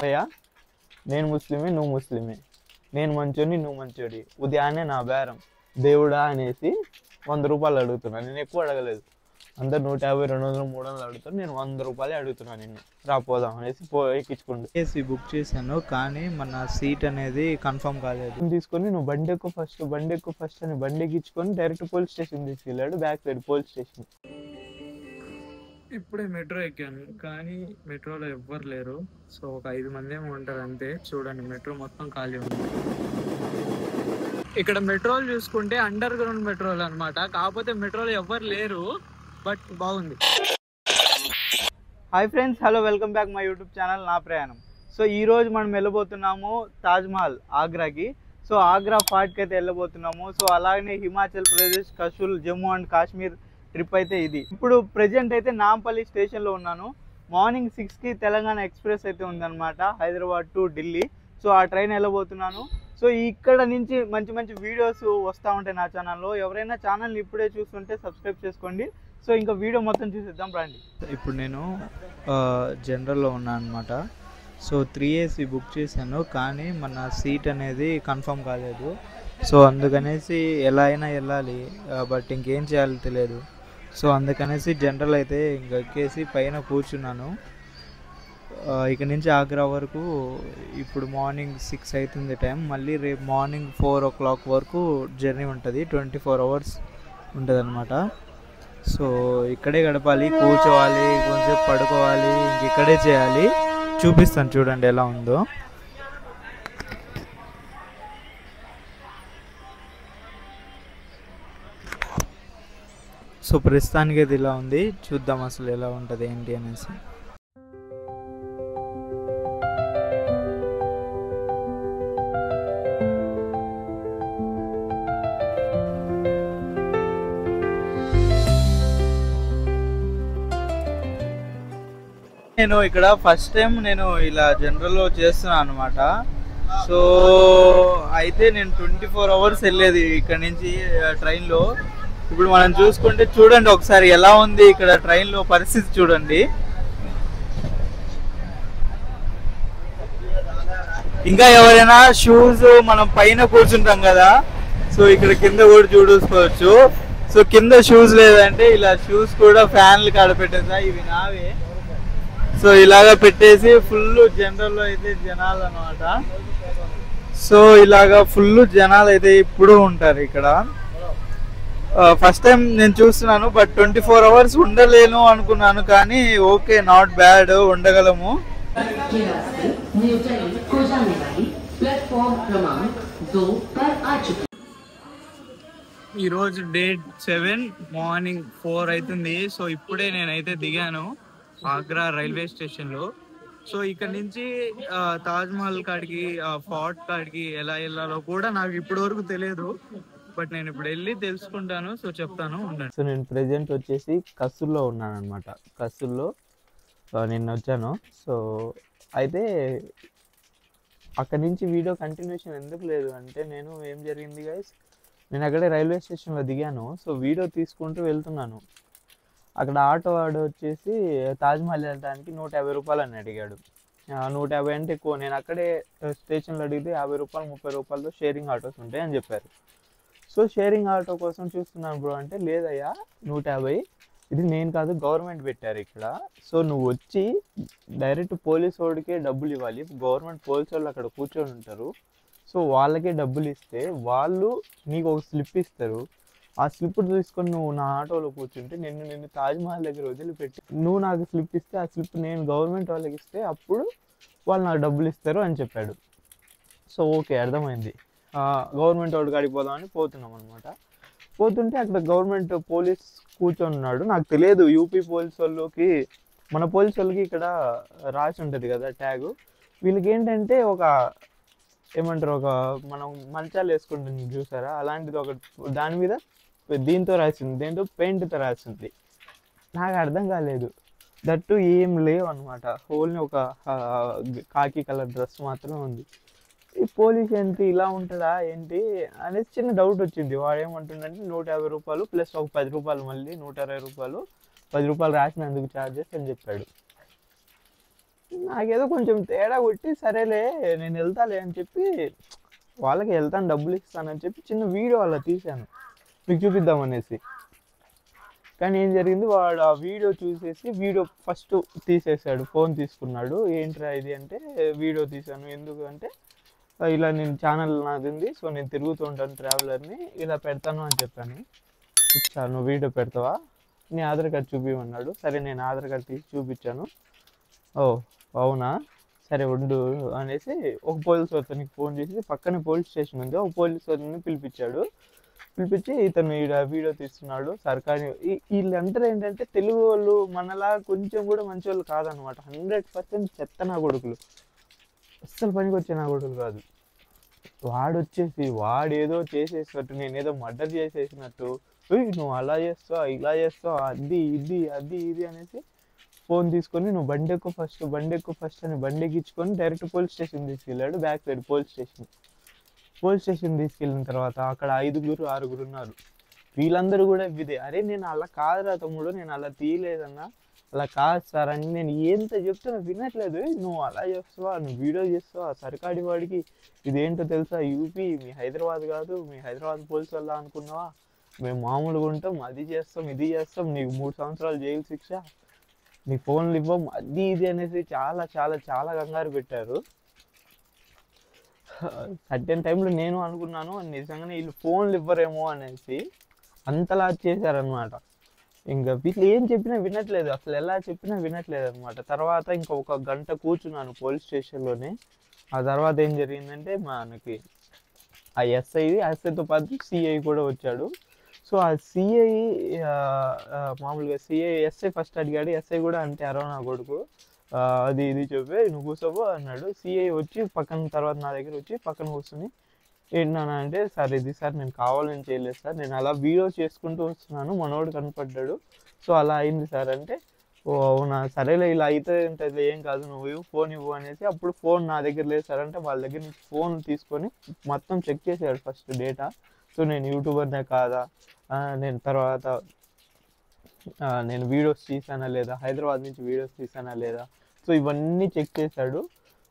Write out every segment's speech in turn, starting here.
భయ్యా నేను ముస్లిమే నువ్వు ముస్లిమే, నేను మంచోని నువ్వు మంచోడి, ఉదయాన్నే నా బేరం దేవుడా అనేసి 100 రూపాయలు అడుగుతున్నా. నేను ఎక్కువ అడగలేదు, అందరు 150, 200, 300 అడుగుతారు. నేను 100 రూపాయలే అడుగుతున్నాను. నిన్ను రాపోదాం అనేసి ఎక్కించుకోండి. ఏసీ బుక్ చేశాను కానీ మన సీట్ అనేది కన్ఫర్మ్ కాలేదు. తీసుకొని నువ్వు బండి ఎక్కువ ఫస్ట్ అని బండి ఎక్కించుకొని డైరెక్ట్ పోలీస్ స్టేషన్ తీసుకెళ్ళాడు. Back side police station. ఇప్పుడే మెట్రో ఎక్కాను కానీ మెట్రోలో ఎవ్వరు లేరు. సో ఒక 5 మంది ఏమో ఉంటారు అంతే. చూడండి మెట్రో మొత్తం ఖాళీ ఉంది. ఇక్కడ మెట్రోలు చూసుకుంటే అండర్ గ్రౌండ్ మెట్రోలు అనమాట. కాకపోతే మెట్రోలో ఎవ్వరు లేరు, బట్ బాగుంది. Hi friends, hello, welcome back my YouTube channel నా ప్రయాణం. సో ఈ రోజు మనం వెళ్ళబోతున్నాము తాజ్మహల్ ఆగ్రాకి. సో ఆగ్రా ఫార్ట్కి అయితే వెళ్ళబోతున్నాము. సో అలాగే హిమాచల్ ప్రదేశ్, కసూల్, జమ్మూ అండ్ కాశ్మీర్ ట్రిప్ అయితే ఇది. ఇప్పుడు ప్రెజెంట్ అయితే నాంపల్లి స్టేషన్లో ఉన్నాను. మార్నింగ్ 6కి తెలంగాణ ఎక్స్ప్రెస్ అయితే ఉందన్నమాట, హైదరాబాద్ టు ఢిల్లీ. సో ఆ ట్రైన్ వెళ్ళబోతున్నాను. సో ఇక్కడ నుంచి మంచి మంచి వీడియోస్ వస్తూ ఉంటాయి నా ఛానల్లో. ఎవరైనా ఛానల్ని ఇప్పుడే చూస్తుంటే సబ్స్క్రైబ్ చేసుకోండి. సో ఇంకా వీడియో మొత్తం చూసేద్దాం రండి. ఇప్పుడు నేను జనరల్లో ఉన్నాను అనమాట. సో 3AC బుక్ చేశాను కానీ మన సీట్ అనేది కన్ఫర్మ్ కాలేదు. సో అందుకనేసి ఎలా అయినా వెళ్ళాలి, బట్ ఇంకేం చేయాలో తెలియదు. సో అందుకనేసి జనరల్ అయితే ఇంకా ఎక్కేసి పైన కూర్చున్నాను. ఇక నుంచి ఆగ్రా వరకు ఇప్పుడు మార్నింగ్ 6 అవుతుంది టైం. మళ్ళీ రేపు మార్నింగ్ 4 o'clock వరకు జర్నీ ఉంటుంది. 24 hours ఉంటుంది అనమాట. సో ఇక్కడే గడపాలి, కూర్చోవాలి, కొంచెంసేపు పడుకోవాలి, ఇంక ఇక్కడే చేయాలి. చూపిస్తాను చూడండి ఎలా ఉందో. సో ప్రస్తుతానికి అది ఇలా ఉంది. చూద్దాం అసలు ఎలా ఉంటుంది ఏంటి అనేసి. నేను ఇక్కడ ఫస్ట్ టైం నేను ఇలా జనరల్లో చేస్తున్నాను అనమాట. సో అయితే నేను 24 hours వెళ్ళేది ఇక్కడ నుంచి ట్రైన్లో. ఇప్పుడు మనం చూసుకుంటే చూడండి ఒకసారి ఎలా ఉంది ఇక్కడ ట్రైన్లో పరిస్థితి చూడండి. ఇంకా ఎవరైనా షూస్ మనం పైన కూర్చుంటాం కదా, సో ఇక్కడ కింద కూడా చూసుకోవచ్చు. సో కింద షూస్ లేదంటే ఇలా షూస్ కూడా ఫ్యాన్లు కాడ పెట్టేసా, ఇవి నావే. సో ఇలాగా పెట్టేసి ఫుల్ జనరల్లో అయితే జనాలు అనమాట. సో ఇలాగా ఫుల్ జనాలు అయితే ఇప్పుడు ఉంటారు ఇక్కడ. ఫస్ట్ టైం నేను చూస్తున్నాను, బట్ 24 hours ఉండలేను అనుకున్నాను కానీ ఓకే, నాట్ బ్యాడ్, ఉండగలము. ఈరోజు డేట్ 7, మార్నింగ్ 4 అవుతుంది. సో ఇప్పుడే నేనైతే దిగాను ఆగ్రా రైల్వే స్టేషన్లో. సో ఇక్కడ నుంచి తాజ్మహల్ కాడికి, ఫోర్ట్ కాడికి ఎలా వెళ్ళాలో కూడా నాకు ఇప్పటి వరకు తెలియదు, బట్ నేను ఇప్పుడు వెళ్ళి తెలుసుకుంటాను. సో చెప్తాను ఉండండి. సో నేను ప్రెజెంట్ వచ్చేసి కసూల్లో ఉన్నాను అనమాట. కసూల్లో నిన్న వచ్చాను. సో అయితే అక్కడి నుంచి వీడియో కంటిన్యూషన్ ఎందుకు లేదు అంటే, నేను ఏం జరిగింది గైస్, నేను అక్కడే రైల్వే స్టేషన్లో దిగాను. సో వీడియో తీసుకుంటూ వెళ్తున్నాను. అక్కడ ఆటో వాడు వచ్చేసి తాజ్మహల్ వెళ్ళడానికి 150 రూపాయలు అని అడిగాడు. 150 అంటే ఎక్కువ. నేను అక్కడే స్టేషన్లో అడిగితే 50 రూపాయలు, 30 రూపాయలతో షేరింగ్ ఆటోస్ ఉంటాయి అని చెప్పారు. సో షేరింగ్ ఆటో కోసం చూస్తున్నాను బ్రో అంటే, లేదయ్యా 150, ఇది నేను కాదు గవర్నమెంట్ పెట్టారు ఇక్కడ. సో నువ్వు వచ్చి డైరెక్ట్ పోలీస్ వాడికే డబ్బులు ఇవ్వాలి. గవర్నమెంట్ పోలీసు వాళ్ళు అక్కడ కూర్చొని ఉంటారు. సో వాళ్ళకే డబ్బులు ఇస్తే వాళ్ళు నీకు ఒక స్లిప్ ఇస్తారు. ఆ స్లిప్ తీసుకొని నువ్వు నా ఆటోలో కూర్చుంటే నిన్ను తాజ్మహల్ దగ్గర వదిలిపెట్టి నువ్వు నాకు స్లిప్ ఇస్తే ఆ స్లిప్ నేను గవర్నమెంట్ వాళ్ళకి ఇస్తే అప్పుడు వాళ్ళు నాకు డబ్బులు ఇస్తారు అని చెప్పాడు. సో ఓకే, అర్థమైంది. గవర్నమెంట్ వాడికి అడిగిపోదామని పోతున్నాం అనమాట. పోతుంటే అక్కడ గవర్నమెంట్ పోలీస్ కూర్చొని ఉన్నాడు. నాకు తెలియదు, యూపీ పోలీస్ వాళ్ళకి మన పోలీస్ వాళ్ళకి ఇక్కడ రాసి ఉంటుంది కదా ట్యాగు. వీళ్ళకి ఏంటంటే ఒక ఏమంటారు, ఒక మనం మంచాలు వేసుకుంటుంది చూసారా, అలాంటిది ఒక దాని మీద దీంతో రాసింది, దేంతో పెయింట్తో రాసింది. నాకు అర్థం కాలేదు. దట్టు ఏం లేవు అనమాట. ఓన్లీ ఒక కాకి కలర్ డ్రెస్ మాత్రమే ఉంది. ఈ పోలీస్ ఏంటి ఇలా ఉంటుందా ఏంటి అనేది చిన్న డౌట్ వచ్చింది. వాడు ఏమంటుండంటే 150 రూపాయలు ప్లస్ ఒక 10 రూపాయలు, మళ్ళీ 120 రూపాయలు, 10 రూపాయలు రాసినందుకు ఛార్జెస్ అని చెప్పాడు. నాకేదో కొంచెం తేడా కొట్టి సరేలే నేను వెళ్తాలే అని చెప్పి వాళ్ళకి వెళ్తాను డబ్బులు ఇస్తానని చెప్పి చిన్న వీడియో అలా తీశాను మీకు చూపిద్దామనేసి. కానీ ఏం జరిగింది, వాడు ఆ వీడియో చూసేసి వీడియో ఫస్ట్ తీసేసాడు, ఫోన్ తీసుకున్నాడు. ఏంట్రా ఇది అంటే వీడియో తీశాను ఎందుకు అంటే ఇలా నేను ఛానల్ నాది ఉంది, సో నేను తిరుగుతూ ఉంటాను ట్రావెలర్ని, ఇలా పెడతాను అని చెప్పాను. ఇచ్చా నువ్వు వీడియో పెడతావా, నీ ఆధార్ కార్డ్ చూపించమన్నాడు. సరే నేను ఆధార్ కార్డ్ తీసి చూపించాను. ఓ అవునా సరే ఉండు అనేసి ఒక పోలీస్ అతనికి ఫోన్ చేసి, పక్కనే పోలీస్ స్టేషన్ ఉంది, ఒక పోలీస్ అతన్ని పిలిపించాడు. పిలిపించి ఇతను ఈడ వీడియో తీస్తున్నాడు సర్కారీ. వీళ్ళందరూ ఏంటంటే తెలుగు వాళ్ళు మనలా కొంచెం కూడా మంచి వాళ్ళు కాదనమాట. 100% చెత్త నా కొడుకులు, అస్సలు పనికి వచ్చే నా కొడుకులు కాదు. వాడొచ్చేసి వాడేదో చేసేసినట్టు, నేనేదో మర్డర్ చేసేసినట్టు, నువ్వు అలా చేస్తావు ఇలా చేస్తావు అది ఇది అది ఇది అనేసి ఫోన్ తీసుకొని నువ్వు బండి ఎక్కువ ఫస్ట్ అని బండి ఎక్కించుకొని డైరెక్ట్ పోలీస్ స్టేషన్ తీసుకెళ్ళాడు. బ్యాక్ సైడ్ పోలీస్ స్టేషన్ తీసుకెళ్ళిన తర్వాత అక్కడ 5-6 ఉన్నారు. వీళ్ళందరూ కూడా ఇదే, అరే నేను అలా కాదురా తమ్ముడు, నేను అలా తీయలేదన్నా, అలా కాదు సార్ అని నేను ఎంత చెప్తున్నా వినట్లేదు. నువ్వు అలా చేస్తావా, నువ్వు వీడియో చేస్తావా, సర్కాడి వాడికి ఇదేంటో తెలుసా, యూపీ మీ హైదరాబాద్ కాదు, మీ హైదరాబాద్ పోలీసు వల్ల అనుకున్నావా, మేము మామూలుగా ఉంటాం, అది చేస్తాం ఇది చేస్తాం, నీకు 3 సంవత్సరాలు జైలు శిక్ష, నీ ఫోన్లు ఇవ్వం, అది ఇది అనేసి చాలా చాలా చాలా కంగారు పెట్టారు. సర్టెన్ టైంలో నేను అనుకున్నాను నిజంగానే వీళ్ళు ఫోన్లు ఇవ్వరేమో అనేసి, అంతలా చేశారనమాట. ఇంకా వీళ్ళు ఏం చెప్పినా వినట్లేదు, అసలు ఎలా చెప్పినా వినట్లేదు అనమాట. తర్వాత ఇంకా 1 గంట కూర్చున్నాను పోలీస్ స్టేషన్లోనే. ఆ తర్వాత ఏం జరిగిందంటే మనకి ఆ ఎస్ఐతో పాటు సిఐ కూడా వచ్చాడు. సో ఆ సిఐ మామూలుగా ఎస్ఐ ఫస్ట్ అడిగాడు, ఎస్ఐ కూడా అంటే అరవ నా కొడుకు అది ఇది చెప్పి నువ్వు కూర్చోబో అన్నాడు. సిఐ వచ్చి తర్వాత నా దగ్గర వచ్చి పక్కన కూర్చొని ఏంటన్నా అంటే, సార్ ఇది సార్ నేను కావాలని చేయలేదు సార్, నేను అలా వీడియో చేసుకుంటూ వస్తున్నాను, మనోడు కనపడ్డాడు, సో అలా అయింది సార్ అంటే, ఓ అవునా సరేలే ఇలా అయితే ఉంటుంది ఏం కాదు, నువ్వు ఫోన్ ఇవ్వు అనేసి. అప్పుడు ఫోన్ నా దగ్గర లేదు సార్ అంటే వాళ్ళ దగ్గర నుంచి ఫోన్ తీసుకొని మొత్తం చెక్ చేసాడు ఫస్ట్ డేటా. సో నేను యూట్యూబర్నే కాదా, నేను తర్వాత నేను వీడియోస్ తీసానా లేదా, హైదరాబాద్ నుంచి వీడియోస్ తీసానా లేదా, సో ఇవన్నీ చెక్ చేశాడు.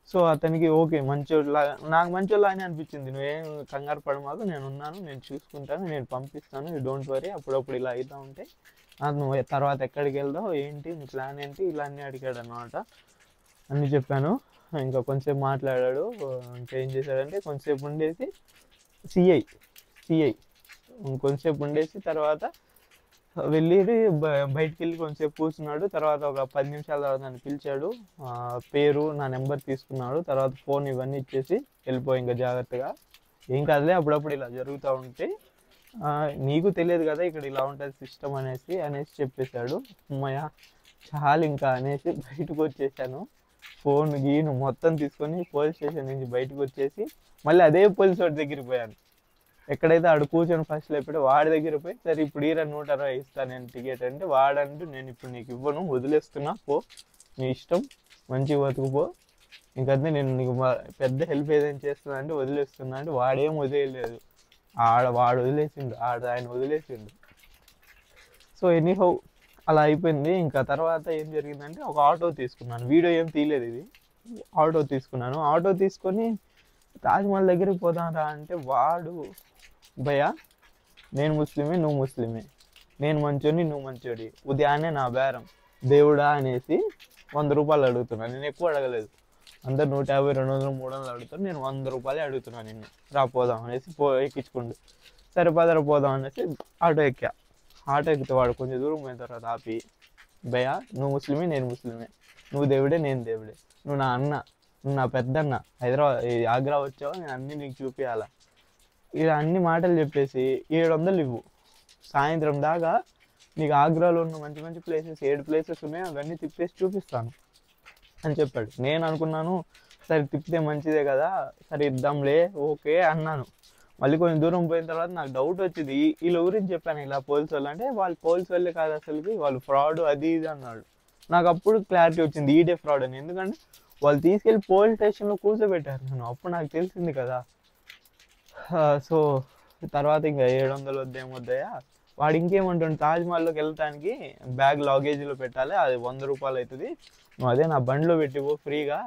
సో అతనికి ఓకే మంచోళ్ళ, నాకు మంచోళ్ళ అని అనిపించింది, నువ్వేం కంగారు పడమాకు, నేను ఉన్నాను, నేను చూసుకుంటాను, నేను పంపిస్తాను, యూ డోంట్ వరీ, అప్పుడప్పుడు ఇలా అవుతూ ఉంటే నువ్వు తర్వాత ఎక్కడికి వెళ్దావు ఏంటి నీ ప్లాన్ ఏంటి ఇలా అన్నీ అడిగాడు అనమాట. అన్నీ చెప్పాను. ఇంకా కొంచెంసేపు మాట్లాడాడు. ఇంకా ఏం చేశాడంటే కొంచెంసేపు ఉండేసి సిఐ కొంచెంసేపు ఉండేసి తర్వాత వెళ్ళి బయటికి వెళ్ళి కొంచెంసేపు కూర్చున్నాడు. తర్వాత ఒక 10 నిమిషాల తర్వాత నన్ను పిలిచాడు, పేరు నా నెంబర్ తీసుకున్నాడు. తర్వాత ఫోన్ ఇవన్నీ ఇచ్చేసి వెళ్ళిపోయి ఇంకా జాగ్రత్తగా, ఏం కాదులే అప్పుడప్పుడు ఇలా జరుగుతూ ఉంటే, నీకు తెలియదు కదా ఇక్కడ ఇలా ఉంటుంది సిస్టమ్ అనేసి చెప్పేశాడు. అమ్మయ్య చాలు ఇంకా అనేసి బయటకు వచ్చేసాను. ఫోన్ గీను మొత్తం తీసుకొని పోలీస్ స్టేషన్ నుంచి బయటకు వచ్చేసి మళ్ళీ అదే పోలీస్ వాడి దగ్గరికి పోయాను. ఎక్కడైతే ఆడు కూర్చొని ఫస్ట్ లేకపోతే వాడి దగ్గర పోయి, సరే ఇప్పుడు 120 ఇస్తాను నేను టికెట్ అంటే, వాడంటూ నేను ఇప్పుడు నీకు ఇవ్వను, వదిలేస్తున్నా, పో నీ ఇష్టం, మంచిగా బతుకుపో, ఇంకంతే నేను నీకు పెద్ద హెల్ప్ ఏదైనా చేస్తున్నా అంటే వదిలేస్తున్నా అంటే, వాడేం వదిలేదు, వాడు వదిలేసిండు, ఆయన వదిలేసిండు. సో ఎనీహౌ అలా అయిపోయింది. ఇంకా తర్వాత ఏం జరిగిందంటే ఒక ఆటో తీసుకున్నాను, వీడియో ఏం తీయలేదు, ఇది ఆటో తీసుకున్నాను. ఆటో తీసుకొని తాజ్మహల్ దగ్గరికి పోదాంరా అంటే, వాడు భయ్యా నేను ముస్లిమే నువ్వు ముస్లిమే, నేను మంచోని నువ్వు మంచోడి, ఉదయాన్నే నా బేరం దేవుడా అనేసి 100 రూపాయలు అడుగుతున్నాను. నేను ఎక్కువ అడగలేదు, అందరు 150, 200, 300 అడుగుతారు, నేను 100 రూపాయలే అడుగుతున్నాను నిన్ను, పోదాం అనేసి ఎక్కించుకోండి. సరే పదర పోదాం అనేసి ఆటో ఎక్కా. ఆటో ఎక్కితే వాడు కొంచెం దూరం పోయిన తర్వాత ఆపి, భయ్యా నువ్వు ముస్లిమే నేను ముస్లిమే, నువ్వు దేవుడే నేను దేవుడే, నువ్వు నా అన్న, నువ్వు నా పెద్దన్న, హైదరాబాద్ ఆగ్రా వచ్చావు, నేను అన్నీ నీకు చూపించాలా, ఇలా అన్ని మాటలు చెప్పేసి 700 ఇవ్వు, సాయంత్రం దాకా నీకు ఆగ్రాలో ఉన్న మంచి మంచి ప్లేసెస్ 7 ప్లేసెస్ ఉన్నాయి, అవన్నీ తిప్పేసి చూపిస్తాను అని చెప్పాడు. నేను అనుకున్నాను సరే తిప్పితే మంచిదే కదా, సరే ఇద్దాంలే ఓకే అన్నాను. మళ్ళీ కొంచెం దూరం పోయిన తర్వాత నాకు డౌట్ వచ్చింది, వీళ్ళ గురించి చెప్పాను ఇలా పోలీసు వాళ్ళు అంటే, వాళ్ళు పోలీసు వాళ్ళే కాదు అసలుకి, వాళ్ళు ఫ్రాడ్ అది ఇది అన్నాడు. నాకు అప్పుడు క్లారిటీ వచ్చింది ఈడే ఫ్రాడ్ అని, ఎందుకంటే వాళ్ళు తీసుకెళ్ళి పోలీస్ స్టేషన్లో కూర్చోబెట్టారు నన్ను, అప్పుడు నాకు తెలిసింది కదా. సో తర్వాత ఇంకా 700 వద్దేమొద్దాయా, వాడు ఇంకేమంటాడు, తాజ్మహల్లోకి వెళ్ళటానికి బ్యాగ్ లాగేజీలో పెట్టాలి, అది 100 రూపాయలు అవుతుంది, నువ్వు అదే నా బండిలో పెట్టిపో ఫ్రీగా.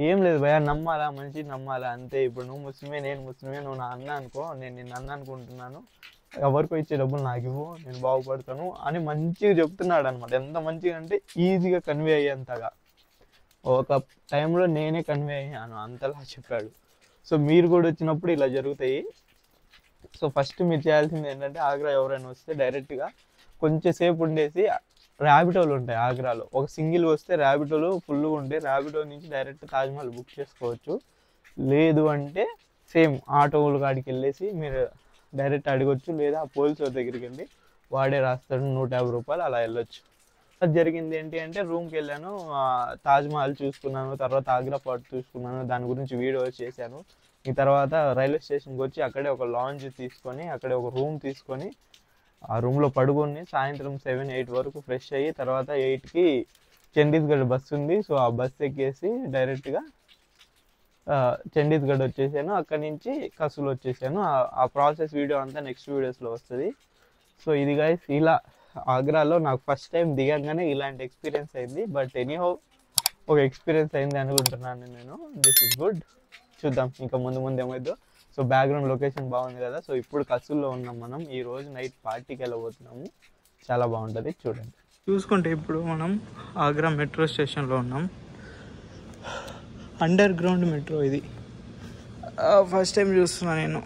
ఏం లేదు భయ్యా, నమ్మాలా, మంచి నమ్మాలా అంతే. ఇప్పుడు నువ్వు ముస్లిమే, నేను ముస్లిమే, నువ్వు నా అన్న అనుకో, నేను నిన్ను అన్న అనుకుంటున్నాను, ఎవరికో ఇచ్చే డబ్బులు నాకు ఇవ్వు, నేను బాగుపడతాను అని మంచిగా చెప్తున్నాడు అనమాట. ఎంత మంచిగా అంటే ఈజీగా కన్వే అయ్యేంతగా. ఒక టైంలో నేనే కన్వే అయ్యాను, అంతలా చెప్పాడు. సో మీరు కూడా వచ్చినప్పుడు ఇలా జరుగుతాయి. సో ఫస్ట్ మీరు చేయాల్సింది ఏంటంటే, ఆగ్రా ఎవరైనా వస్తే డైరెక్ట్గా కొంచెం సేపు ఉండేసి, ర్యాపిడోలు ఉంటాయి ఆగ్రాలో, ఒక సింగిల్ వస్తే ర్యాపిడోలు ఫుల్గా ఉంటాయి, ర్యాపిడో నుంచి డైరెక్ట్ తాజ్మహల్ బుక్ చేసుకోవచ్చు. లేదు అంటే సేమ్ ఆటోల కాడికి వెళ్ళేసి మీరు డైరెక్ట్ అడగొచ్చు, లేదా పోలీసు దగ్గరికి వెళ్ళి వాడే రాస్తాడు 150 రూపాయలు, అలా వెళ్ళొచ్చు. జరిగింది ఏంటి అంటే, రూమ్కి వెళ్ళాను, తాజ్మహల్ చూసుకున్నాను, తర్వాత ఆగ్రా ఫోర్ట్ చూసుకున్నాను, దాని గురించి వీడియో చేశాను. ఈ తర్వాత రైల్వే స్టేషన్కి వచ్చి అక్కడే ఒక లాంజ్ తీసుకొని, అక్కడే ఒక రూమ్ తీసుకొని, ఆ రూమ్లో పడుకొని సాయంత్రం 7-8 వరకు ఫ్రెష్ అయ్యి, తర్వాత 8కి చండీగఢ్ బస్సు ఉంది. సో ఆ బస్సు ఎక్కేసి డైరెక్ట్గా చండీగఢ్ వచ్చేసాను. అక్కడి నుంచి కసులు వచ్చేసాను. ఆ ప్రాసెస్ వీడియో అంతా నెక్స్ట్ వీడియోస్లో వస్తుంది. సో ఇది గైస్, ఇలా ఆగ్రాలో నాకు ఫస్ట్ టైం దిగంగానే ఇలాంటి ఎక్స్పీరియన్స్ అయింది. బట్ ఎనీహౌ ఒక ఎక్స్పీరియన్స్ అయింది అనుకుంటున్నాను నేను. This is good. చూద్దాం ఇంకా ముందు ముందు ఏమైందో. సో బ్యాక్గ్రౌండ్ లొకేషన్ బాగుంది కదా. సో ఇప్పుడు కసుల్లో ఉన్నాం మనం. ఈ రోజు నైట్ పార్టీకి వెళ్ళబోతున్నాము, చాలా బాగుంటుంది, చూడండి. చూసుకుంటే ఇప్పుడు మనం ఆగ్రా మెట్రో స్టేషన్లో ఉన్నాం. అండర్ గ్రౌండ్ మెట్రో ఇది, ఫస్ట్ టైం చూస్తున్నా నేను.